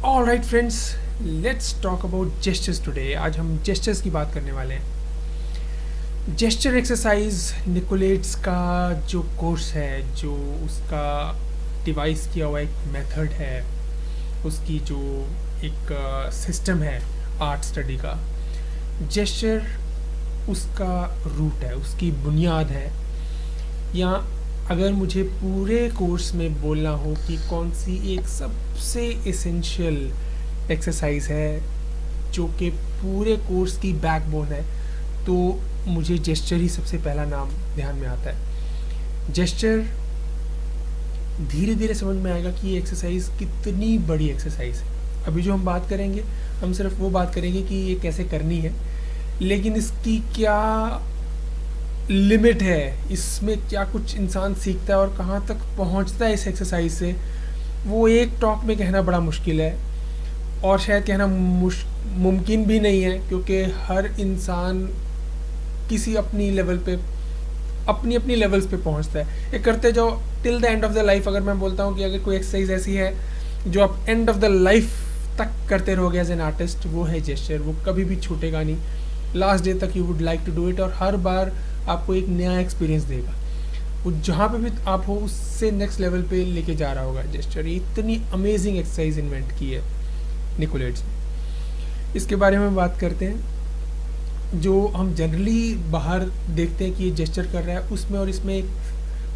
All right friends, let's talk about gestures today. आज हम gestures की बात करने वाले हैं। जेस्चर एक्सरसाइज निकोलेट्स का जो कोर्स है, जो उसका डिवाइस किया हुआ एक मेथड है, उसकी जो एक सिस्टम है आर्ट स्टडी का, जेस्चर उसका रूट है, उसकी बुनियाद है। या अगर मुझे पूरे कोर्स में बोलना हो कि कौन सी एक सबसे इसेंशियल एक्सरसाइज है जो कि पूरे कोर्स की बैकबोन है, तो मुझे जेस्चर ही सबसे पहला नाम ध्यान में आता है। जेस्चर धीरे धीरे समझ में आएगा कि ये एक्सरसाइज कितनी बड़ी एक्सरसाइज है। अभी जो हम बात करेंगे, हम सिर्फ वो बात करेंगे कि ये कैसे करनी है, लेकिन इसकी क्या लिमिट है, इसमें क्या कुछ इंसान सीखता है और कहाँ तक पहुँचता है इस एक्सरसाइज से, वो एक टॉक में कहना बड़ा मुश्किल है। और शायद कहना मुमकिन भी नहीं है, क्योंकि हर इंसान किसी अपनी लेवल पे अपनी अपनी लेवल्स पे पहुंचता है। ये करते जाओ till the end of the life. अगर मैं बोलता हूँ कि अगर कोई एक्सरसाइज ऐसी है जो आप एंड ऑफ द लाइफ तक करते रहोगे एज एन आर्टिस्ट, वो है जेस्चर। वो कभी भी छूटेगा नहीं, लास्ट डे तक you would like to do it, और हर बार आपको एक नया एक्सपीरियंस देगा। वो जहाँ पे भी आप हो उससे नेक्स्ट लेवल पे लेके जा रहा होगा जेस्चर। ये इतनी अमेजिंग एक्सरसाइज इन्वेंट की है निकोलेट्स ने। इसके बारे में बात करते हैं। जो हम जनरली बाहर देखते हैं कि ये जेस्चर कर रहा है, उसमें और इसमें एक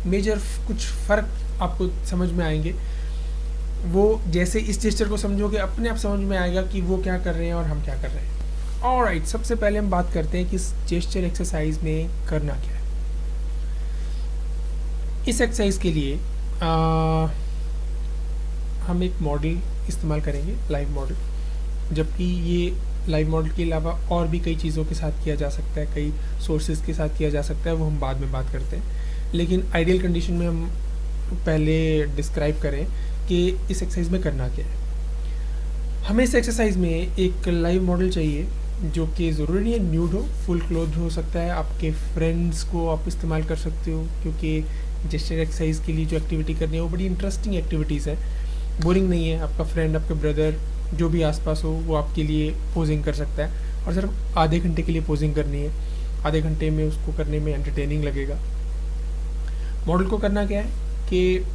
मेजर कुछ फ़र्क आपको समझ में आएंगे। वो जैसे इस जेस्चर को समझोगे, अपने आप समझ में आएगा कि वो क्या कर रहे हैं और हम क्या कर रहे हैं। ऑलराइट, सबसे पहले हम बात करते हैं कि इस जेस्चर एक्सरसाइज में करना क्या है। इस एक्सरसाइज के लिए हम एक मॉडल इस्तेमाल करेंगे, लाइव मॉडल। जबकि ये लाइव मॉडल के अलावा और भी कई चीज़ों के साथ किया जा सकता है, कई सोर्सेज के साथ किया जा सकता है, वो हम बाद में बात करते हैं। लेकिन आइडियल कंडीशन में हम पहले डिस्क्राइब करें कि इस एक्सरसाइज में करना क्या है। हमें इस एक्सरसाइज में एक लाइव मॉडल चाहिए जो कि ज़रूरी नहीं है न्यूड हो, फुल क्लोथ हो सकता है। आपके फ्रेंड्स को आप इस्तेमाल कर सकते हो, क्योंकि जेस्चर एक्सरसाइज के लिए जो एक्टिविटी करनी है वो बड़ी इंटरेस्टिंग एक्टिविटीज़ है, बोरिंग नहीं है। आपका फ्रेंड, आपके ब्रदर, जो भी आसपास हो, वो आपके लिए पोजिंग कर सकता है। और सिर्फ आधे घंटे के लिए पोजिंग करनी है, आधे घंटे में उसको करने में एंटरटेनिंग लगेगा। मॉडल को करना क्या है कि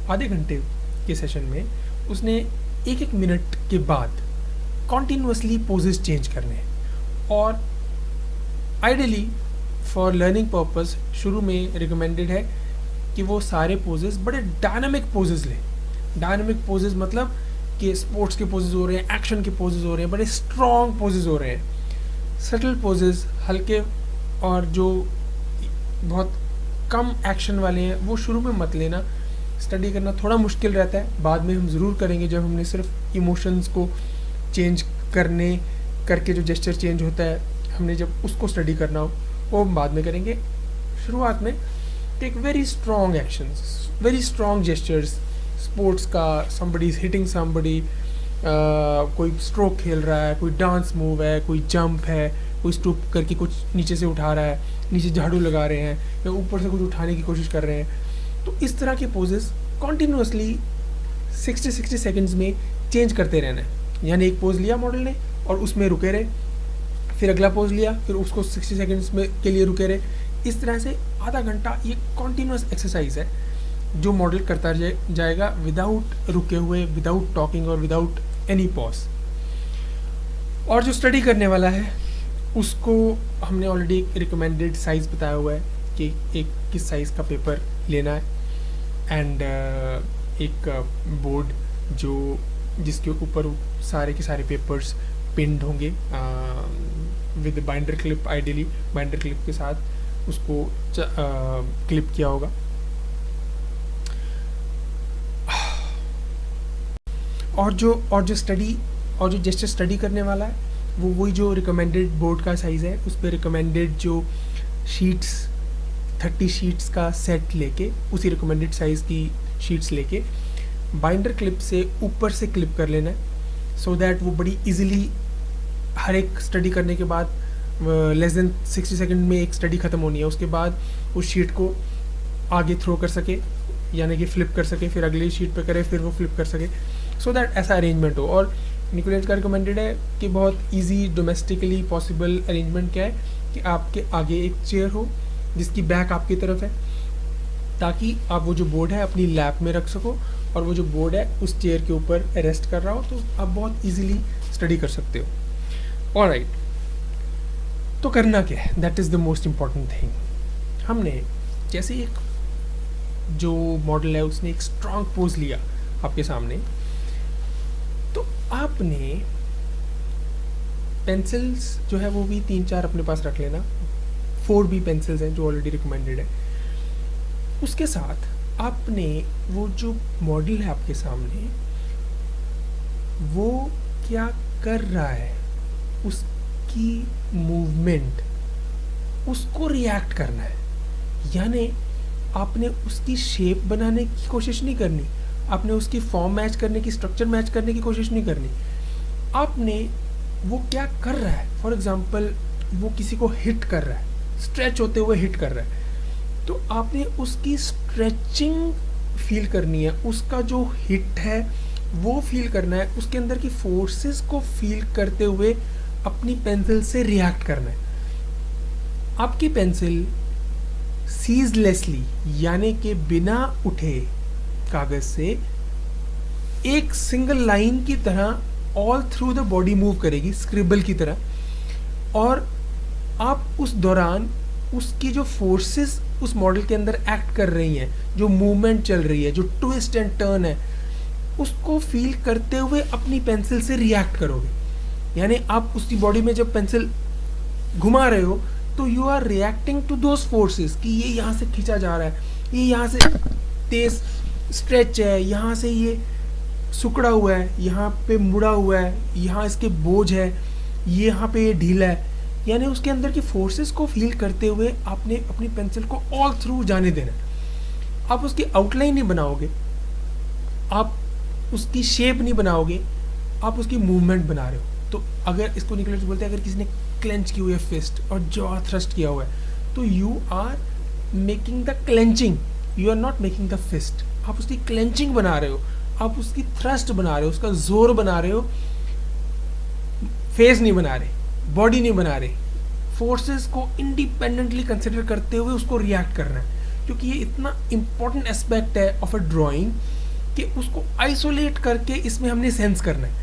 आधे घंटे के सेशन में उसने एक एक मिनट के बाद कॉन्टीन्यूसली पोजेस चेंज करने हैं। और आइडियली फॉर लर्निंग पर्पस शुरू में रिकमेंडेड है कि वो सारे पोजेस बड़े डायनामिक पोजेस लें। डायनामिक पोजेस मतलब कि स्पोर्ट्स के पोजेस हो रहे हैं, एक्शन के पोजेस हो रहे हैं, बड़े स्ट्रॉन्ग पोजेस हो रहे हैं। सटल पोजेस, हल्के और जो बहुत कम एक्शन वाले हैं, वो शुरू में मत लेना। स्टडी करना थोड़ा मुश्किल रहता है, बाद में हम ज़रूर करेंगे जब हमने सिर्फ इमोशंस को चेंज करके जो जेस्चर चेंज होता है, हमने जब उसको स्टडी करना हो, वो हम बाद में करेंगे। शुरुआत में take very strong actions, very strong gestures. Sports का, somebody is hitting somebody, कोई स्ट्रोक खेल रहा है, कोई डांस मूव है, कोई जंप है, कोई स्टूप करके कुछ नीचे से उठा रहा है, नीचे झाड़ू लगा रहे हैं, या ऊपर से कुछ उठाने की कोशिश कर रहे हैं। तो इस तरह के पोजेस कॉन्टीन्यूसली 60 सेकेंड्स में चेंज करते रहना है। यानी एक पोज लिया मॉडल ने और उसमें रुके रहे, फिर अगला पोज लिया, फिर उसको 60 सेकेंड्स में के लिए रुके रहे। इस तरह से आधा घंटा ये कॉन्टीन्यूस एक्सरसाइज है जो मॉडल करता जाएगा विदाउट रुके हुए, विदाउट टॉकिंग और विदाउट एनी पॉज। और जो स्टडी करने वाला है उसको हमने ऑलरेडी एक रिकमेंडेड साइज़ बताया हुआ है कि एक किस साइज़ का पेपर लेना है, एंड एक बोर्ड जो जिसके ऊपर सारे के सारे पेपर्स पिन्ड होंगे with binder clip, ideally binder clip के साथ उसको क्लिप किया होगा। और जो स्टडी और जो जेस्चर स्टडी करने वाला है वो वही जो रिकमेंडेड बोर्ड का साइज़ है, उस पर रिकमेंडेड जो शीट्स 30 शीट्स का सेट लेके, उसी रिकमेंडेड साइज़ की शीट्स लेके बाइंडर क्लिप से ऊपर से क्लिप कर लेना है, सो दैट वो बड़ी इजीली हर एक स्टडी करने के बाद लेस देन 60 सेकंड में एक स्टडी ख़त्म होनी है, उसके बाद उस शीट को आगे थ्रो कर सके, यानी कि फ्लिप कर सके, फिर अगली शीट पे करे, फिर वो फ्लिप कर सके। सो दैट ऐसा अरेंजमेंट हो। और निकोलेट का रिकमेंडेड है कि बहुत ईजी डोमेस्टिकली पॉसिबल अरेंजमेंट क्या है कि आपके आगे एक चेयर हो जिसकी बैक आपकी तरफ है, ताकि आप वो जो बोर्ड है अपनी लैप में रख सको और वो जो बोर्ड है उस चेयर के ऊपर रेस्ट कर रहा हो, तो आप बहुत इजीली स्टडी कर सकते हो। ऑलराइट, तो करना क्या है, that is the most important thing. हमने जैसे एक जो मॉडल है उसने एक स्ट्रॉन्ग पोज लिया आपके सामने, तो आपने पेंसिल्स जो है वो भी 3-4 अपने पास रख लेना। 4B पेंसिल्स हैं जो ऑलरेडी रिकमेंडेड है। उसके साथ आपने वो जो मॉडल है आपके सामने वो क्या कर रहा है, उसकी मूवमेंट, उसको रिएक्ट करना है। यानी आपने उसकी शेप बनाने की कोशिश नहीं करनी, आपने उसकी फॉर्म मैच करने की, स्ट्रक्चर मैच करने की कोशिश नहीं करनी। आपने वो क्या कर रहा है, फॉर एग्जांपल वो किसी को हिट कर रहा है, स्ट्रेच होते हुए हिट कर रहा है, तो आपने उसकी स्ट्रेचिंग फील करनी है, उसका जो हिट है वो फील करना है, उसके अंदर की फोर्सेस को फील करते हुए अपनी पेंसिल से रिएक्ट करना है। आपकी पेंसिल सीजलेसली यानी कि बिना उठे कागज से एक सिंगल लाइन की तरह all through the body move करेगी, स्क्रिबल की तरह, और आप उस दौरान उसकी जो फोर्सेस उस मॉडल के अंदर एक्ट कर रही हैं, जो मूवमेंट चल रही है, जो ट्विस्ट एंड टर्न है, उसको फील करते हुए अपनी पेंसिल से रिएक्ट करोगे। यानी आप उसकी बॉडी में जब पेंसिल घुमा रहे हो तो you are reacting to those forces कि ये यहाँ से खींचा जा रहा है, ये यहाँ से तेज स्ट्रेच है, यहाँ से ये सुकड़ा हुआ है, यहाँ पे मुड़ा हुआ है, यहाँ इसके बोझ है, ये यहाँ पे ये ढीला है। यानी उसके अंदर की फोर्सेस को फील करते हुए आपने अपनी पेंसिल को ऑल थ्रू जाने देना है। आप उसकी आउटलाइन नहीं बनाओगे, आप उसकी शेप नहीं बनाओगे, आप उसकी मूवमेंट बना रहे हो। तो अगर इसको निकोलेट बोलते हैं, अगर किसी ने क्लेंच की हुई है फिस्ट और जॉ थ्रस्ट किया हुआ है, तो you are making the clenching, you are not making the fist. आप उसकी क्लेंचिंग बना रहे हो, आप उसकी थ्रस्ट बना रहे हो, उसका जोर बना रहे हो, फेस नहीं बना रहे, बॉडी नहीं बना रहे। फोर्सेस को इंडिपेंडेंटली कंसिडर करते हुए उसको रिएक्ट करना है, क्योंकि ये इतना इंपॉर्टेंट एस्पेक्ट है ऑफ अ ड्राइंग कि उसको आइसोलेट करके इसमें हमने सेंस करना है।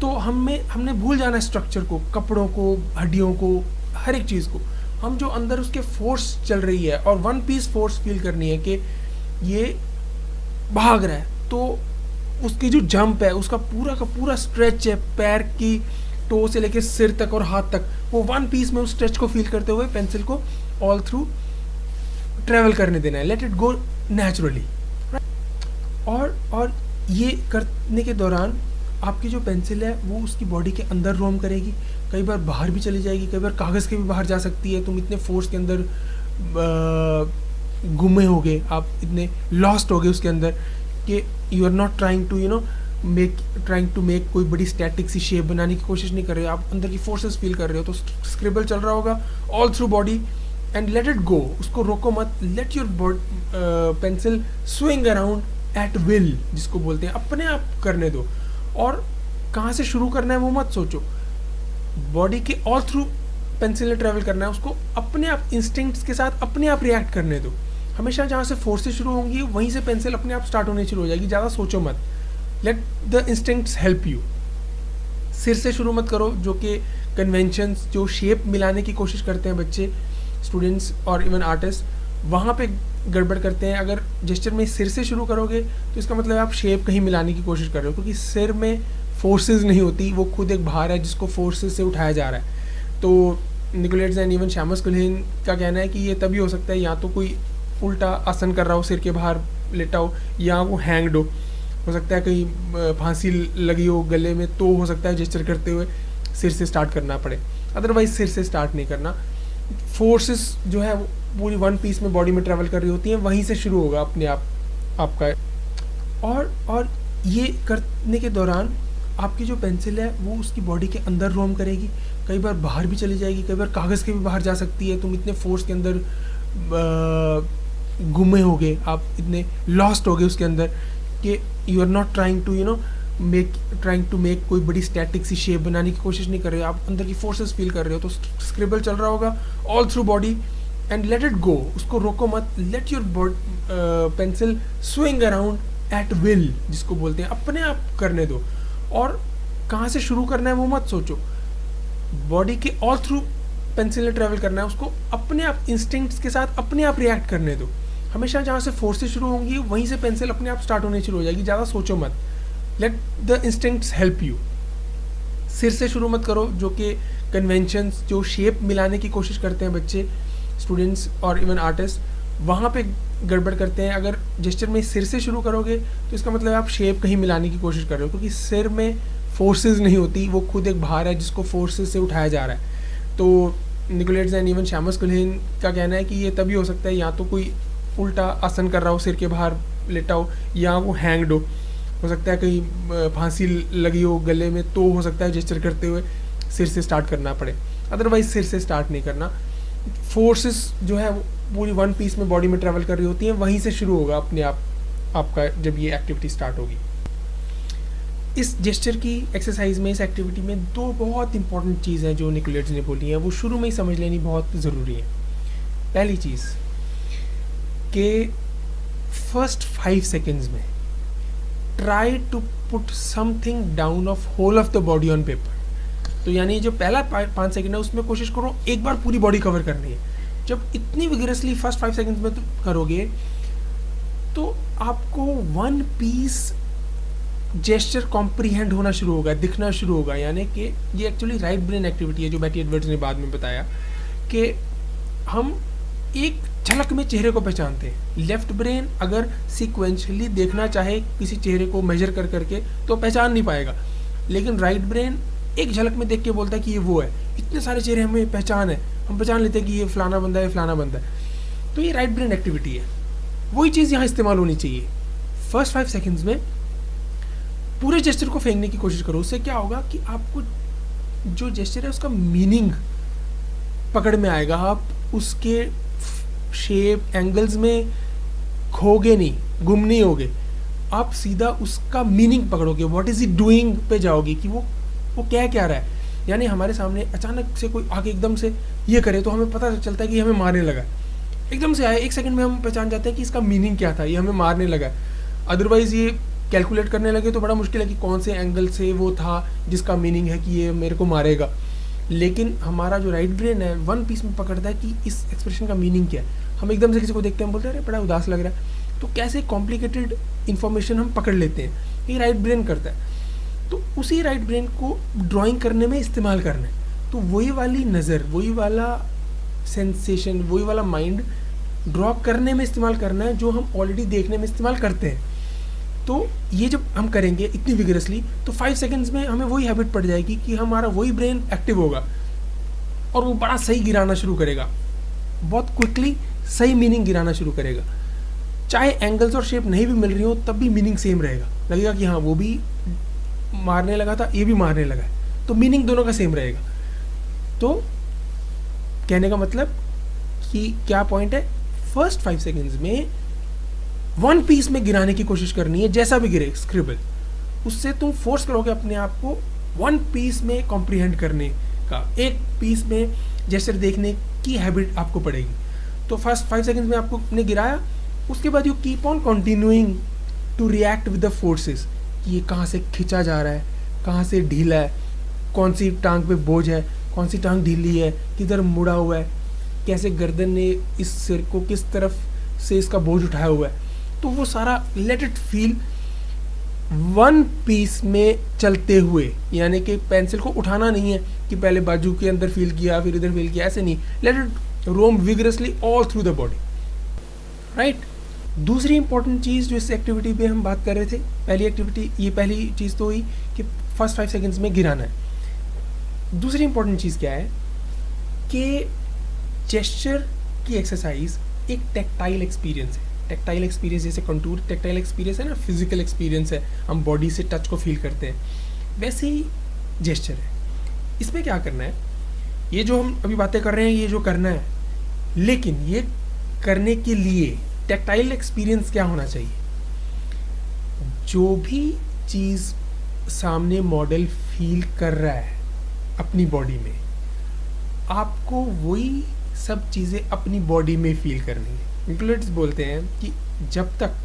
तो हमने भूल जाना है स्ट्रक्चर को, कपड़ों को, हड्डियों को, हर एक चीज़ को। हम जो अंदर उसके फोर्स चल रही है और वन पीस फोर्स फील करनी है कि ये भाग रहा है, तो उसकी जो जंप है, उसका पूरा का पूरा स्ट्रेच है, पैर की टो से लेके सिर तक और हाथ तक, वो वन पीस में उस स्ट्रेच को फील करते हुए पेंसिल को ऑल थ्रू ट्रेवल करने देना है, लेट इट गो नेचुरली। और ये करने के दौरान आपकी जो पेंसिल है वो उसकी बॉडी के अंदर रोम करेगी, कई बार बाहर भी चली जाएगी, कई बार कागज़ के भी बाहर जा सकती है। तुम इतने फोर्स के अंदर गुमे होगे, आप इतने लॉस्ट होगे उसके अंदर कि you are not trying to make कोई बड़ी स्टैटिक सी शेप बनाने की कोशिश नहीं कर रहे हो, आप अंदर की फोर्सेस फील कर रहे हो। तो स्क्रिबल चल रहा होगा all through body, and let it go, उसको रोको मत, let your pencil swing around at will, जिसको बोलते हैं, अपने आप करने दो। और कहाँ से शुरू करना है वो मत सोचो, बॉडी के ऑल थ्रू पेंसिल ने ट्रैवल करना है, उसको अपने आप इंस्टिंक्ट्स के साथ अपने आप रिएक्ट करने दो। हमेशा जहाँ से फोर्सेस शुरू होंगी वहीं से पेंसिल अपने आप स्टार्ट होनी शुरू हो जाएगी, ज़्यादा सोचो मत, let the instincts help you. सिर से शुरू मत करो, जो कि कन्वेंशंस, जो शेप मिलाने की कोशिश करते हैं बच्चे, स्टूडेंट्स और इवन आर्टिस्ट, वहाँ पे गड़बड़ करते हैं। अगर जेस्चर में सिर से शुरू करोगे तो इसका मतलब आप शेप कहीं मिलाने की कोशिश कर रहे हो, क्योंकि सिर में फोर्सेस नहीं होती, वो खुद एक भार है जिसको फोर्सेस से उठाया जा रहा है। तो निकोलेट्स एंड इवन शैमस कुल्हेन का कहना है कि ये तभी हो सकता है या तो कोई उल्टा आसन कर रहा हो, सिर के बाहर लेटा हो, या वो हैंग्ड हो सकता है कहीं फांसी लगी हो गले में, तो हो सकता है जेस्चर करते हुए सिर से स्टार्ट करना पड़े, अदरवाइज सिर से स्टार्ट नहीं करना। फोर्सेस जो है वो पूरी वन पीस में बॉडी में ट्रैवल कर रही होती हैं, वहीं से शुरू होगा अपने आप आपका। और ये करने के दौरान आपकी जो पेंसिल है वो उसकी बॉडी के अंदर रोम करेगी, कई बार बाहर भी चली जाएगी, कई बार कागज़ के भी बाहर जा सकती है। तुम इतने फोर्स के अंदर गुमे होगे, आप इतने लॉस्ट होगे उसके अंदर कि you are not trying to trying to make कोई बड़ी स्टैटिक सी शेप बनाने की कोशिश नहीं कर रहे हो, आप अंदर की फोर्सेस फील कर रहे हो, तो स्क्रिबल चल रहा होगा all through body and let it go, उसको रोको मत, let your pencil swing around at will जिसको बोलते हैं, अपने आप करने दो। और कहाँ से शुरू करना है वो मत सोचो, बॉडी के ऑल थ्रू पेंसिल ने ट्रैवल करना है, उसको अपने आप इंस्टिंक्ट्स के साथ अपने आप रिएक्ट करने दो। हमेशा जहाँ से फोर्सेस शुरू होंगी वहीं से पेंसिल अपने आप स्टार्ट होनी शुरू हो जाएगी, ज़्यादा सोचो मत, let the instincts help you. सिर से शुरू मत करो, जो कि कन्वेंशंस, जो शेप मिलाने की कोशिश करते हैं बच्चे, स्टूडेंट्स और इवन आर्टिस्ट, वहाँ पे गड़बड़ करते हैं। अगर जेस्चर में सिर से शुरू करोगे तो इसका मतलब आप शेप कहीं मिलाने की कोशिश कर रहे हो, क्योंकि सिर में फोर्सेस नहीं होती, वो खुद एक भार है जिसको फोर्सेस से उठाया जा रहा है। तो निकोलेट्स एंड इवन शैमस कुल्हिन का कहना है कि ये तभी हो सकता है या तो कोई उल्टा आसन कर रहा हो, सिर के बाहर लेटा हो, या वो हैंग्ड हो सकता है कहीं फांसी लगी हो गले में, तो हो सकता है जेस्चर करते हुए सिर से स्टार्ट करना पड़े, अदरवाइज सिर से स्टार्ट नहीं करना। फोर्सेस जो है वो पूरी वन पीस में बॉडी में ट्रैवल कर रही होती हैं, वहीं से शुरू होगा अपने आप आपका जब ये एक्टिविटी स्टार्ट होगी। इस जेस्चर की एक्सरसाइज में, इस एक्टिविटी में दो बहुत इंपॉर्टेंट चीज़ हैं जो निकोलेट्स ने बोली हैं, वो शुरू में ही समझ लेनी बहुत ज़रूरी है। पहली चीज़ कि फर्स्ट 5 सेकेंड्स में try to put something down of whole of the body on paper. तो यानी जो पहला 5 सेकेंड है उसमें कोशिश करो एक बार पूरी बॉडी कवर करनी है। जब इतनी विगरसली फर्स्ट 5 सेकेंड्स में करोगे तो आपको वन पीस जेस्चर कॉम्प्रीहेंड होना शुरू होगा, दिखना शुरू होगा। यानी कि ये एक्चुअली राइट ब्रेन एक्टिविटी है, जो बैटी एडवर्ड्स ने बाद में बताया कि हम एक झलक में चेहरे को पहचानते हैं। लेफ्ट ब्रेन अगर सीक्वेंशली देखना चाहे किसी चेहरे को मेजर कर करके तो पहचान नहीं पाएगा, लेकिन राइट ब्रेन एक झलक में देख के बोलता है कि ये वो है। इतने सारे चेहरे हमें पहचान है, हम पहचान लेते हैं कि ये फलाना बंदा है, फलाना बंदा है। तो ये राइट ब्रेन एक्टिविटी है, वही चीज़ यहाँ इस्तेमाल होनी चाहिए। फर्स्ट 5 सेकेंड्स में पूरे जेस्चर को फेंकने की कोशिश करो। उससे क्या होगा कि आपको जो जेस्चर है उसका मीनिंग पकड़ में आएगा, आप उसके शेप एंगल्स में खोगे नहीं, गुम नहीं होगे, आप सीधा उसका मीनिंग पकड़ोगे, व्हाट इज ही डूइंग पे जाओगे कि वो क्या रहा है। यानी हमारे सामने अचानक से कोई आके एकदम से ये करे तो हमें पता चलता है कि हमें मारने लगा, एकदम से आया 1 सेकंड में हम पहचान जाते हैं कि इसका मीनिंग क्या था, ये हमें मारने लगा। अदरवाइज ये कैलकुलेट करने लगे तो बड़ा मुश्किल है कि कौन से एंगल से वो था जिसका मीनिंग है कि ये मेरे को मारेगा। लेकिन हमारा जो राइट ब्रेन है वन पीस में पकड़ता है कि इस एक्सप्रेशन का मीनिंग क्या है। हम एकदम से किसी को देखते हैं, हम बोलते हैं अरे बड़ा उदास लग रहा है, तो कैसे कॉम्प्लिकेटेड इन्फॉर्मेशन हम पकड़ लेते हैं, ये राइट ब्रेन करता है। तो उसी राइट ब्रेन को ड्राइंग करने में इस्तेमाल करना है। तो वही वाली नज़र, वही वाला सेंसेशन, वही वाला माइंड ड्रॉ करने में इस्तेमाल करना है जो हम ऑलरेडी देखने में इस्तेमाल करते हैं। तो ये जब हम करेंगे इतनी विगरसली तो 5 सेकेंड्स में हमें वही हैबिट पड़ जाएगी कि हमारा वही ब्रेन एक्टिव होगा और वो बड़ा सही गिराना शुरू करेगा, बहुत क्विकली सही मीनिंग गिराना शुरू करेगा। चाहे एंगल्स और शेप नहीं भी मिल रही हो तब भी मीनिंग सेम रहेगा, लगेगा कि हाँ वो भी मारने लगा था, ये भी मारने लगा है, तो मीनिंग दोनों का सेम रहेगा। तो कहने का मतलब कि क्या पॉइंट है, फर्स्ट 5 सेकेंड्स में वन पीस में गिराने की कोशिश करनी है, जैसा भी गिरे स्क्रिबल, उससे तुम फोर्स करोगे अपने आप को वन पीस में कॉम्प्रीहेंड करने का, एक पीस में जेस्चर देखने की हैबिट आपको पड़ेगी। तो फर्स्ट 5 सेकेंड्स में आपको ने गिराया, उसके बाद you keep on continuing to react with the forces कि ये कहाँ से खिंचा जा रहा है, कहाँ से ढीला है, कौन सी टांग पे बोझ है, कौन सी टांग ढीली है, किधर मुड़ा हुआ है, कैसे गर्दन ने इस सिर को किस तरफ से इसका बोझ उठाया हुआ है। तो वो सारा let it feel one piece में चलते हुए, यानी कि पेंसिल को उठाना नहीं है कि पहले बाजू के अंदर फील किया फिर इधर फील किया, ऐसे नहीं, let it roam vigorously all through the body, right. दूसरी इंपॉर्टेंट चीज़ जो इस एक्टिविटी पे हम बात कर रहे थे, पहली एक्टिविटी ये पहली चीज़ तो हुई कि फर्स्ट 5 सेकेंड्स में गिराना है। दूसरी इंपॉर्टेंट चीज़ क्या है कि जेस्चर की एक्सरसाइज एक टेक्टाइल एक्सपीरियंस है। टेक्टाइल एक्सपीरियंस जैसे कंटूर टेक्टाइल एक्सपीरियंस है ना, फिजिकल एक्सपीरियंस है, हम बॉडी से टच को फील करते हैं, वैसे ही जेस्चर है। इसमें क्या करना है, ये जो हम अभी बातें कर रहे हैं ये जो करना है, लेकिन ये करने के लिए टेक्टाइल एक्सपीरियंस क्या होना चाहिए, जो भी चीज़ सामने मॉडल फील कर रहा है अपनी बॉडी में, आपको वही सब चीज़ें अपनी बॉडी में फील करनी है। निकोलेट्स बोलते हैं कि जब तक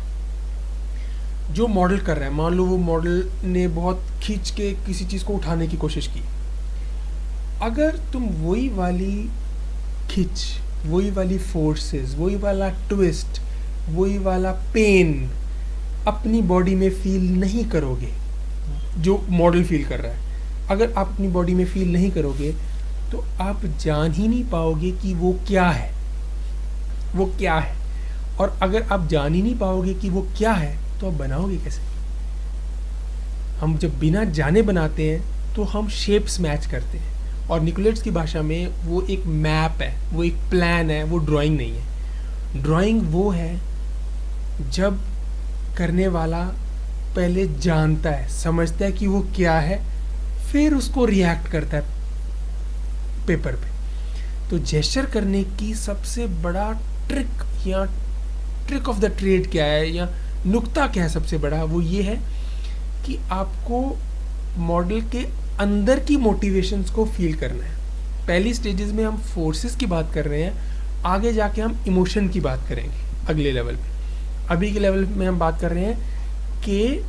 जो मॉडल कर रहा है, मान लो वो मॉडल ने बहुत खींच के किसी चीज़ को उठाने की कोशिश की, अगर तुम वही वाली खिंच, वही वाली फोर्सेस, वही वाला ट्विस्ट, वही वाला पेन अपनी बॉडी में फील नहीं करोगे जो मॉडल फील कर रहा है, अगर आप अपनी बॉडी में फील नहीं करोगे तो आप जान ही नहीं पाओगे कि वो क्या है, वो क्या है। और अगर आप जान ही नहीं पाओगे कि वो क्या है तो आप बनाओगे कैसे? हम जब बिना जाने बनाते हैं तो हम शेप्स मैच करते हैं, और निकोलेट्स की भाषा में वो एक मैप है, वो एक प्लान है, वो ड्राइंग नहीं है। ड्राइंग वो है जब करने वाला पहले जानता है, समझता है कि वो क्या है, फिर उसको रिएक्ट करता है पेपर पे। तो जेस्चर करने की सबसे बड़ा ट्रिक या ट्रिक ऑफ द ट्रेड क्या है, या नुक्ता क्या है सबसे बड़ा, वो ये है कि आपको मॉडल के अंदर की मोटिवेशंस को फील करना है। पहली स्टेजेस में हम फोर्सेस की बात कर रहे हैं, आगे जाके हम इमोशन की बात करेंगे अगले लेवल पे। अभी के लेवल में हम बात कर रहे हैं कि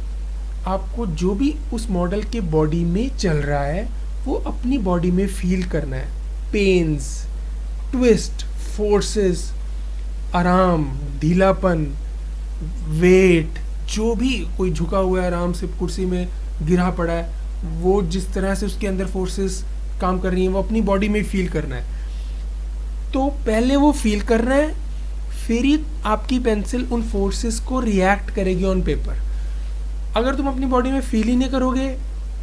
आपको जो भी उस मॉडल के बॉडी में चल रहा है वो अपनी बॉडी में फील करना है। पेन्स, ट्विस्ट, फोर्सेस, आराम, ढीलापन, वेट, जो भी कोई झुका हुआ है, आराम से कुर्सी में गिरा पड़ा है, वो जिस तरह से उसके अंदर फोर्सेस काम कर रही हैं वो अपनी बॉडी में फील करना है। तो पहले वो फील करना है, फिर ही आपकी पेंसिल उन फोर्सेस को रिएक्ट करेगी ऑन पेपर। अगर तुम अपनी बॉडी में फील ही नहीं करोगे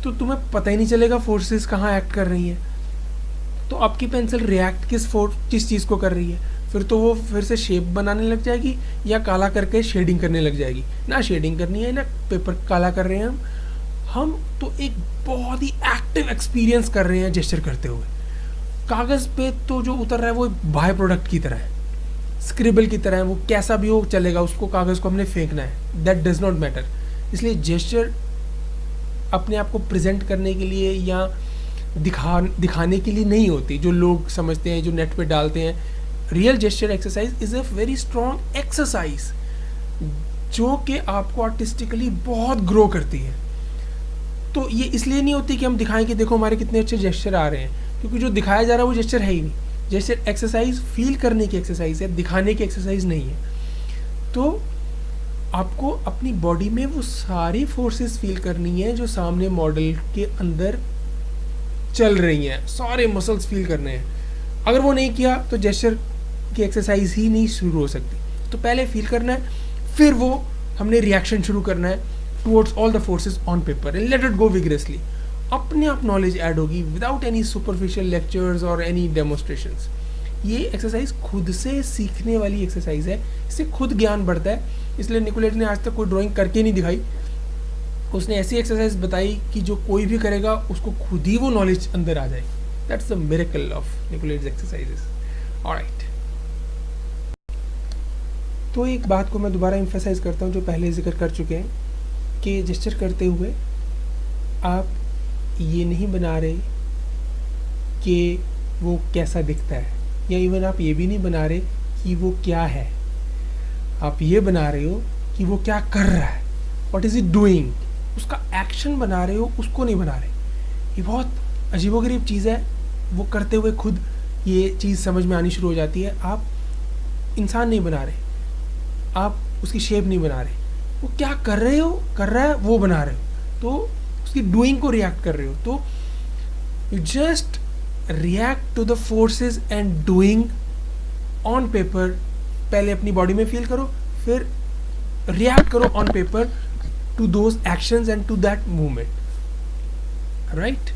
तो तुम्हें पता ही नहीं चलेगा फोर्सेस कहाँ एक्ट कर रही हैं, तो आपकी पेंसिल रिएक्ट किस चीज़ को कर रही है, फिर तो वो फिर से शेप बनाने लग जाएगी या काला करके शेडिंग करने लग जाएगी। ना शेडिंग करनी है ना पेपर काला कर रहे हैं हम तो एक बहुत ही एक्टिव एक्सपीरियंस कर रहे हैं जेस्चर करते हुए। कागज़ पे तो जो उतर रहा है वो बाय प्रोडक्ट की तरह है, स्क्रिबल की तरह है, वो कैसा भी हो चलेगा, उसको कागज़ को हमने फेंकना है, दैट डज नॉट मैटर। इसलिए जेस्चर अपने आप को प्रेजेंट करने के लिए या दिखाने के लिए नहीं होती, जो लोग समझते हैं, जो नेट पे डालते हैं। Real gesture exercise is a very strong exercise जो कि आपको आर्टिस्टिकली बहुत ग्रो करती है। तो ये इसलिए नहीं होती कि हम दिखाएं कि देखो हमारे कितने अच्छे जेस्चर आ रहे हैं, क्योंकि जो दिखाया जा रहा है वो जेस्चर है ही नहीं। जेस्चर एक्सरसाइज फील करने की एक्सरसाइज है, दिखाने की एक्सरसाइज नहीं है। तो आपको अपनी बॉडी में वो सारी फोर्सेस फील करनी है जो सामने मॉडल के अंदर चल रही हैं, सारे मसल्स फील करने हैं। अगर वो नहीं किया तो जेस्चर की एक्सरसाइज ही नहीं शुरू हो सकती। तो पहले फील करना है, फिर वो हमने रिएक्शन शुरू करना है towards all the forces on paper and let it गो विग्रेसली। अपने आप नॉलेज ऐड होगी विदाउट एनी सुपरफिशियल लेक्चर्स और एनी डेमोस्ट्रेशंस। ये एक्सरसाइज खुद से सीखने वाली एक्सरसाइज है, इससे खुद ज्ञान बढ़ता है। इसलिए निकोलेट ने आज तक कोई ड्राइंग करके नहीं दिखाई, उसने ऐसी एक्सरसाइज बताई कि जो कोई भी करेगा उसको खुद ही वो नॉलेज अंदर आ जाएगी। That's the miracle of Nicolet's exercises. Alright, तो एक बात को मैं दोबारा एम्फेसाइज करता हूँ जो पहले जिक्र कर चुके हैं कि जेस्चर करते हुए आप ये नहीं बना रहे कि वो कैसा दिखता है, या इवन आप ये भी नहीं बना रहे कि वो क्या है, आप ये बना रहे हो कि वो क्या कर रहा है, व्हाट इज़ इट डूइंग, उसका एक्शन बना रहे हो, उसको नहीं बना रहे। ये बहुत अजीबोगरीब चीज़ है, वो करते हुए खुद ये चीज़ समझ में आनी शुरू हो जाती है। आप इंसान नहीं बना रहे, आप उसकी शेप नहीं बना रहे, वो क्या कर रहे हो, कर रहा है वो बना रहे हो, तो उसकी डूइंग को रिएक्ट कर रहे हो। तो you just react to the forces and doing on paper. पहले अपनी बॉडी में फील करो, फिर रिएक्ट करो on paper to those actions and to that movement. Right,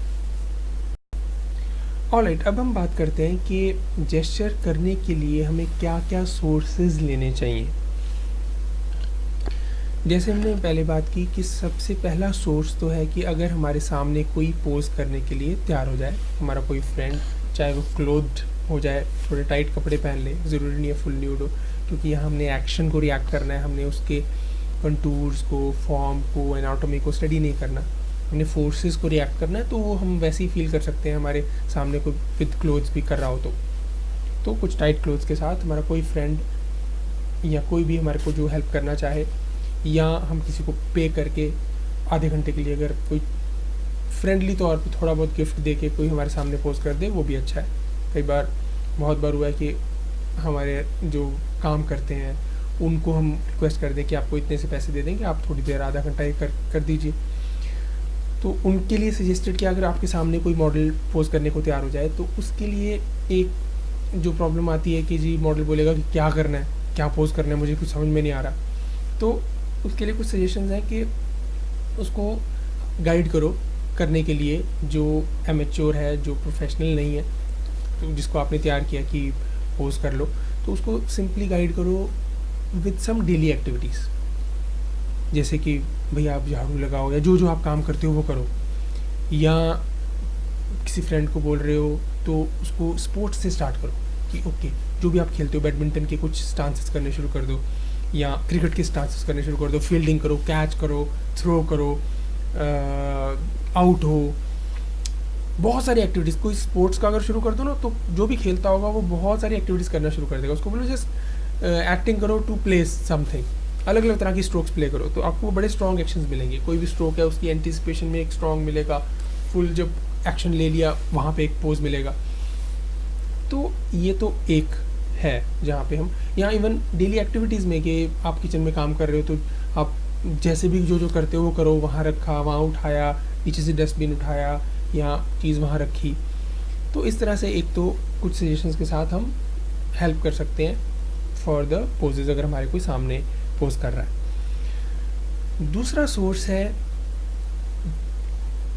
alright, अब हम बात करते हैं कि जेस्चर करने के लिए हमें क्या क्या सोर्सेज लेने चाहिए। जैसे हमने पहले बात की कि सबसे पहला सोर्स तो है कि अगर हमारे सामने कोई पोज करने के लिए तैयार हो जाए, हमारा कोई फ्रेंड, चाहे वो क्लोथ्ड हो जाए, थोड़े टाइट कपड़े पहन ले, ज़रूरी नहीं है फुल न्यूड हो, क्योंकि यहाँ हमने एक्शन को रिएक्ट करना है, हमने उसके कंटूर्स को, फॉर्म को, एनाटॉमी को स्टडी नहीं करना। अपने फोर्सेस को रिएक्ट करना है तो वो हम वैसे ही फील कर सकते हैं हमारे सामने कोई विद क्लोथ्स भी कर रहा हो तो कुछ टाइट क्लोथ्स के साथ हमारा कोई फ्रेंड या कोई भी हमारे को जो हेल्प करना चाहे, या हम किसी को पे करके आधे घंटे के लिए अगर कोई फ्रेंडली तौर पे थोड़ा बहुत गिफ्ट दे के कोई हमारे सामने पोस्ट कर दे, वो भी अच्छा है। कई बार बहुत बार हुआ है कि हमारे जो काम करते हैं उनको हम रिक्वेस्ट कर दें कि आपको इतने से पैसे दे देंगे, आप थोड़ी देर आधा घंटा ही कर दीजिए। तो उनके लिए सजेस्टेड कि अगर आपके सामने कोई मॉडल पोस्ट करने को तैयार हो जाए तो उसके लिए एक जो प्रॉब्लम आती है कि जी मॉडल बोलेगा कि क्या करना है, क्या पोस्ट करना है, मुझे कुछ समझ में नहीं आ रहा। तो उसके लिए कुछ सजेशंस हैं कि उसको गाइड करो करने के लिए जो एमेच्योर है, जो प्रोफेशनल नहीं है, तो जिसको आपने तैयार किया कि पोस्ट कर लो, तो उसको सिंपली गाइड करो विद सम डेली एक्टिविटीज़, जैसे कि भैया आप झाड़ू लगाओ या जो आप काम करते हो वो करो, या किसी फ्रेंड को बोल रहे हो तो उसको स्पोर्ट्स से स्टार्ट करो कि ओके जो भी आप खेलते हो बैडमिंटन के कुछ स्टांसेस करने शुरू कर दो, या क्रिकेट के स्टांसेस करने शुरू कर दो, फील्डिंग करो, कैच करो, थ्रो करो, आउट हो, बहुत सारी एक्टिविटीज़। कोई स्पोर्ट्स का अगर शुरू कर दो ना तो जो भी खेलता होगा वो बहुत सारी एक्टिविटीज़ करना शुरू कर देगा। उसको बोलो जस्ट एक्टिंग करो टू प्ले समथिंग, अलग अलग तरह की स्ट्रोक्स प्ले करो तो आपको बड़े स्ट्रॉन्ग एक्शंस मिलेंगे। कोई भी स्ट्रोक है उसकी एंटिसिपेशन में एक स्ट्रॉन्ग मिलेगा, फुल जब एक्शन ले लिया वहाँ पे एक पोज मिलेगा। तो ये तो एक है जहाँ पे हम, यहाँ इवन डेली एक्टिविटीज़ में कि आप किचन में काम कर रहे हो तो आप जैसे भी जो करते हो वो करो, वहाँ रखा, वहाँ उठाया, नीचे से डस्टबिन उठाया या चीज़ वहाँ रखी। तो इस तरह से एक तो कुछ सजेशंस के साथ हम हेल्प कर सकते हैं फॉर द पोजेज अगर हमारे कोई सामने पोज कर रहा है। दूसरा सोर्स है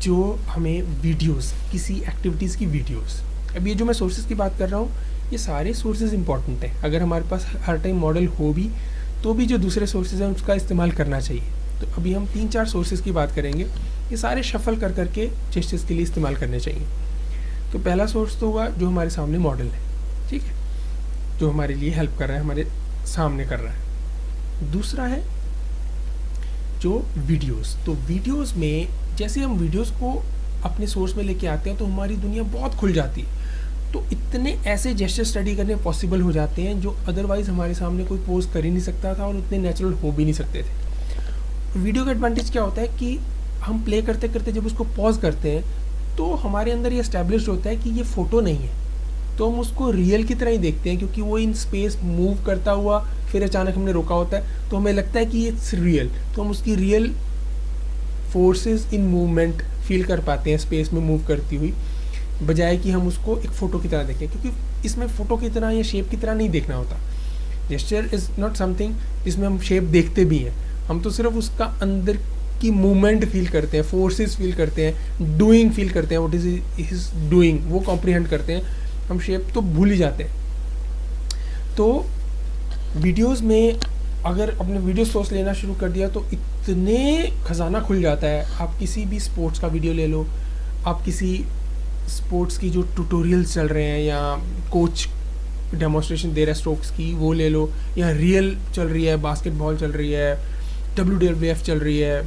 जो हमें वीडियोस, किसी एक्टिविटीज़ की वीडियोस। अब ये जो मैं सोर्सेज की बात कर रहा हूँ ये सारे सोर्सेज इंपॉर्टेंट हैं। अगर हमारे पास हर टाइम मॉडल हो भी तो भी जो दूसरे सोर्सेज हैं उसका इस्तेमाल करना चाहिए। तो अभी हम 3-4 सोर्सेज की बात करेंगे, ये सारे शफल कर करके जेस्चर्स के लिए इस्तेमाल करने चाहिए। तो पहला सोर्स तो हुआ जो हमारे सामने मॉडल है, ठीक है, जो हमारे लिए हेल्प कर रहा है, हमारे सामने कर रहा है। दूसरा है जो वीडियोस। तो वीडियोस में जैसे हम वीडियोस को अपने सोर्स में लेके आते हैं तो हमारी दुनिया बहुत खुल जाती है। तो इतने ऐसे जेस्चर स्टडी करने पॉसिबल हो जाते हैं जो अदरवाइज़ हमारे सामने कोई पोज कर ही नहीं सकता था और उतने नेचुरल हो भी नहीं सकते थे। वीडियो का एडवांटेज क्या होता है कि हम प्ले करते करते जब उसको पॉज करते हैं तो हमारे अंदर ये एस्टेब्लिश होता है कि ये फ़ोटो नहीं है, तो हम उसको रियल की तरह ही देखते हैं क्योंकि वो इन स्पेस मूव करता हुआ फिर अचानक हमने रोका होता है तो हमें लगता है कि इट्स रियल, तो हम उसकी real forces in movement feel कर पाते हैं स्पेस में मूव करती हुई, बजाय कि हम उसको एक फ़ोटो की तरह देखें, क्योंकि इसमें फ़ोटो की तरह या शेप की तरह नहीं देखना होता। जेस्चर इज़ नॉट समथिंग जिसमें हम शेप देखते भी हैं, हम तो सिर्फ उसका अंदर की मूवमेंट फील करते हैं, फोर्सेस फील करते हैं, डूइंग फील करते हैं, व्हाट इज हिज डूइंग वो कॉम्प्रिहेंड करते हैं, हम शेप तो भूल ही जाते हैं। तो वीडियोस में अगर अपने वीडियो सोर्स लेना शुरू कर दिया तो इतने खजाना खुल जाता है। आप किसी भी स्पोर्ट्स का वीडियो ले लो, आप किसी स्पोर्ट्स की जो ट्यूटोरियल्स चल रहे हैं या कोच डेमोन्स्ट्रेशन दे रहा है स्ट्रोक्स की वो ले लो, या रियल चल रही है, बास्केटबॉल चल रही है, WWF चल रही है,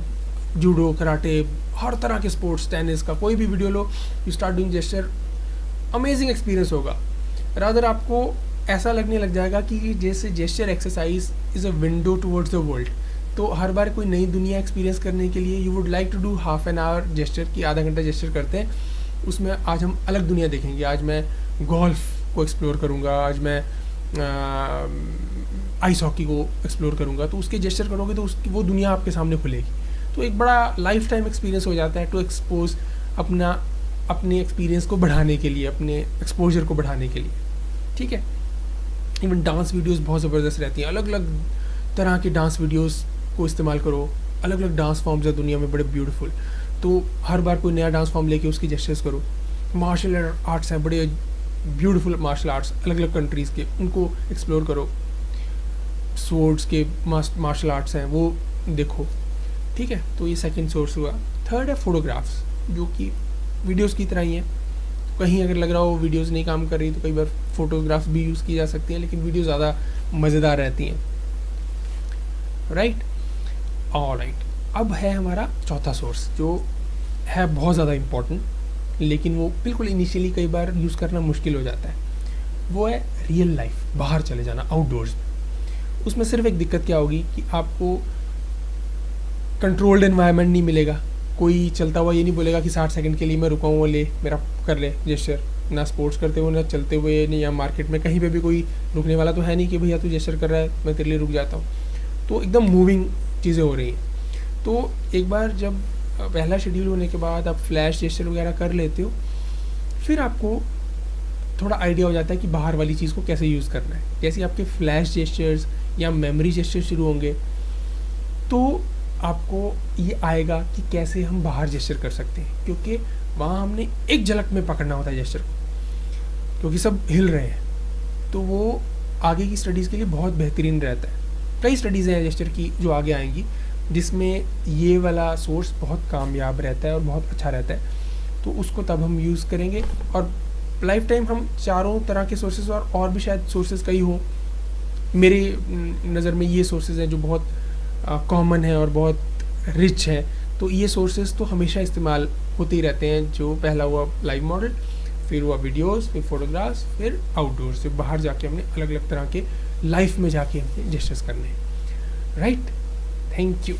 जूडो, कराटे, हर तरह के स्पोर्ट्स, टेनिस का कोई भी video low, you start doing gesture, amazing experience होगा। रादर आपको ऐसा लगने लग जाएगा कि जैसे gesture exercise is a window towards the world. तो हर बार कोई नई दुनिया एक्सपीरियंस करने के लिए you would like to do half an hour gesture की, आधा घंटा जेस्चर करते हैं, उसमें आज हम अलग दुनिया देखेंगे, आज मैं गोल्फ को एक्सप्लोर करूँगा, आज मैं आइस हॉकी को एक्सप्लोर करूँगा, तो उसके जेस्चर करोगे तो उसकी वो दुनिया आपके सामने खुलेगी। तो एक बड़ा लाइफ टाइम एक्सपीरियंस हो जाता है टू एक्सपोज अपने एक्सपीरियंस को बढ़ाने के लिए, अपने एक्सपोजर को बढ़ाने के लिए, ठीक है। इवन डांस वीडियोस बहुत ज़बरदस्त रहती हैं, अलग अलग तरह के डांस वीडियोस को इस्तेमाल करो, अलग अलग डांस फॉर्म्स है दुनिया में बड़े ब्यूटीफुल, तो हर बार कोई नया डांस फॉर्म लेके उसकी जेस्चर्स करो। मार्शल आर्ट्स हैं, बड़े ब्यूटीफुल मार्शल आर्ट्स अलग अलग कंट्रीज़ के, उनको एक्सप्लोर करो। स्वॉर्ड्स के मार्शल आर्ट्स हैं वो देखो, ठीक है। तो ये सेकंड सोर्स हुआ। थर्ड है फोटोग्राफ्स, जो कि वीडियोस की तरह ही है। कहीं अगर लग रहा हो वीडियोस नहीं काम कर रही तो कई बार फोटोग्राफ्स भी यूज़ की जा सकती हैं, लेकिन वीडियो ज़्यादा मज़ेदार रहती हैं, राइट। ऑलराइट, अब है हमारा चौथा सोर्स जो है बहुत ज़्यादा इम्पॉर्टेंट, लेकिन वो बिल्कुल इनिशियली कई बार यूज़ करना मुश्किल हो जाता है, वो है रियल लाइफ, बाहर चले जाना, आउटडोर्स में। उसमें सिर्फ एक दिक्कत क्या होगी कि आपको कंट्रोल्ड एनवायरनमेंट नहीं मिलेगा। कोई चलता हुआ ये नहीं बोलेगा कि 60 सेकंड के लिए मैं रुका हूँ, वो ले मेरा कर ले जेस्चर। ना स्पोर्ट्स करते हुए, ना चलते हुए, नहीं, या मार्केट में कहीं पे भी कोई रुकने वाला तो है नहीं कि भैया तू जेस्चर कर रहा है मैं तेरे लिए रुक जाता हूँ। तो एकदम मूविंग चीज़ें हो रही हैं। तो एक बार जब पहला शेड्यूल होने के बाद आप फ्लैश जेस्चर वगैरह कर लेते हो, फिर आपको थोड़ा आइडिया हो जाता है कि बाहर वाली चीज़ को कैसे यूज़ करना है। जैसे आपके फ्लैश जेस्चर्स या मेमोरी जेस्चर्स शुरू होंगे, तो आपको ये आएगा कि कैसे हम बाहर जेस्चर कर सकते हैं, क्योंकि वहाँ हमने एक झलक में पकड़ना होता है जेस्चर को, क्योंकि सब हिल रहे हैं। तो वो आगे की स्टडीज़ के लिए बहुत बेहतरीन रहता है। कई स्टडीज़ हैं जेस्चर की जो आगे आएंगी, जिसमें ये वाला सोर्स बहुत कामयाब रहता है और बहुत अच्छा रहता है। तो उसको तब हम यूज़ करेंगे, और लाइफ टाइम हम चारों तरह के सोर्सेज, और भी शायद सोर्सेज कई हों, मेरी नज़र में ये सोर्सेज हैं जो बहुत कॉमन है और बहुत रिच है। तो ये सोर्सेज तो हमेशा इस्तेमाल होते ही रहते हैं। जो पहला हुआ लाइव मॉडल, फिर हुआ वीडियोस, फिर फोटोग्राफ्स, फिर आउटडोर से बाहर जाके हमने अलग अलग तरह के लाइफ में जाके हमने जेस्चर्स करने हैं। Right, thank you.